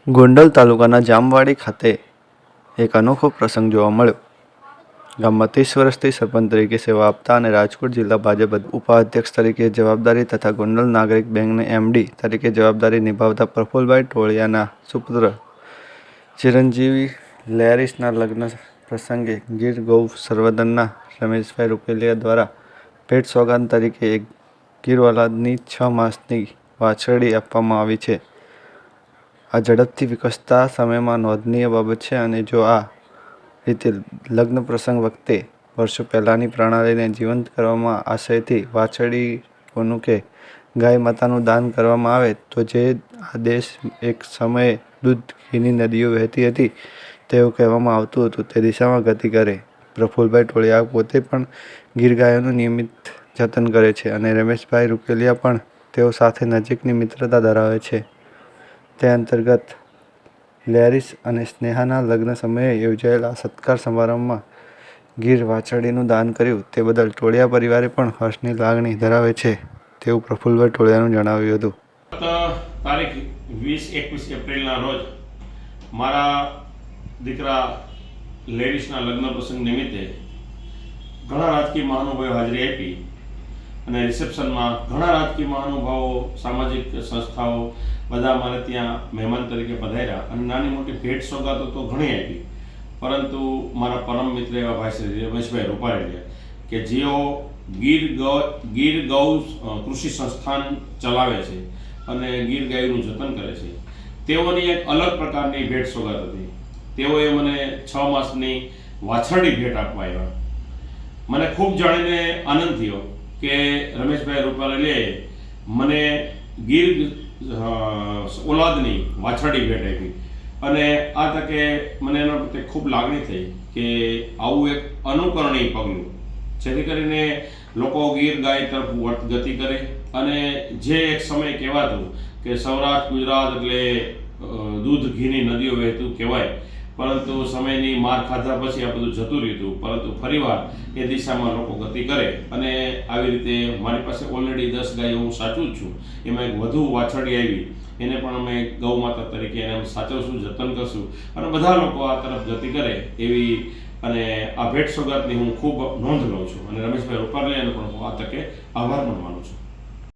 ગોંડલ તાલુકાના જામવાડી ખાતે એક અનોખો પ્રસંગ જોવા મળ્યો. ગામમાં 30 વર્ષથી સરપંચ તરીકે સેવા આપતા અને રાજકોટ જિલ્લા ભાજપ ઉપાધ્યક્ષ તરીકે જવાબદારી તથા ગોંડલ નાગરિક બેંકના એમડી તરીકે જવાબદારી નિભાવતા પ્રફુલભાઈ ટોળિયાના સુપુત્ર ચિરંજીવી લેરિસના લગ્ન પ્રસંગે ગીર ગૌ સંવર્ધનના રમેશભાઈ રૂપેલિયા દ્વારા ભેટ સોગાદ તરીકે એક ગીર ઓલાદની 6 માસની વાછરડી આપવામાં આવી છે. આ ઝડપથી વિકસતા સમયમાં નોંધનીય બાબત છે અને જો આ રીતે લગ્ન પ્રસંગ વખતે વર્ષો પહેલાંની પ્રણાલીને જીવંત કરવામાં આશયથી વાછરડીઓનું કે ગાય માતાનું દાન કરવામાં આવે તો જે આ દેશ એક સમયે દૂધ ઘીની નદીઓ વહેતી હતી તેવું કહેવામાં આવતું હતું તે દિશામાં ગતિ કરે. પ્રફુલભાઈ ટોળિયા પોતે પણ ગીર ગાયોનું નિયમિત જતન કરે છે અને રમેશભાઈ રૂપેલિયા પણ તેઓ સાથે નજીકની મિત્રતા ધરાવે છે. તે અંતર્ગત લેરિસ અને સ્નેહાના લગ્ન સમયે યોજાયેલા સત્કાર સમારંભમાં ગીર વાછરડીનું દાન કર્યું તે બદલ ટોળિયા પરિવારે પણ હર્ષની લાગણી ધરાવે છે તેવું પ્રફુલભાઈ ટોળિયાનું જણાવ્યું હતું. તારીખ 20-21 એપ્રિલના રોજ મારા દીકરા લેરિસના લગ્ન પ્રસંગ નિમિત્તે ઘણા રાજકીય મહાનુભાવો હાજરી આપી અને રિસેપ્શનમાં ઘણા રાજકીય મહાનુભાવો, સામાજિક સંસ્થાઓ બધા અમારે ત્યાં મહેમાન તરીકે પધાર્યા અને નાની મોટી ભેટ સોગાતો તો ઘણી આપી, પરંતુ મારા પરમ મિત્ર એવા ભાઈ શ્રી રમેશભાઈ રૂપારેલિયા કે જેઓ ગીર ગૌ કૃષિ સંસ્થાન ચલાવે છે અને ગીર ગાયનું જતન કરે છે, તેઓની એક અલગ પ્રકારની ભેટ સોગાત હતી. તેઓએ મને 6 માસની વાછરડી ભેટ આપવા આવ્યા. મને ખૂબ જાણીને આનંદ થયો કે રમેશભાઈ રૂપારેલિયાએ મને ગીર ઓલાદની વાછરડી ભેટ આપી અને આ તકે મને એના પ્રત્યે ખૂબ લાગણી થઈ કે આવું એક અનુકરણીય પગલું જેથી કરીને લોકો ગીર ગાય તરફ ગતિ કરે અને જે એક સમય કહેવાતું કે સૌરાષ્ટ્ર ગુજરાત એટલે દૂધ ઘીની નદીઓ વહેતું કહેવાય, પરંતુ સમયની માર ખાધા પછી આ બધું જતું રહ્યું, પરંતુ ફરીવાર એ દિશામાં લોકો ગતિ કરે અને આવી રીતે મારી પાસે ઓલરેડી 10 ગાયો હું સાચું જ છું, એમાં એક વધુ વાછરડી આવી એને પણ અમે ગૌ માતા તરીકે એને અમે સાચવશું, જતન કરશું અને બધા લોકો આ તરફ ગતિ કરે એવી અને આ ભેટ સોગાદની હું ખૂબ નોંધ લઉં છું અને રમેશભાઈ રૂપારેલિયાનો પણ હું આ તકે આભાર પણ માનું છું.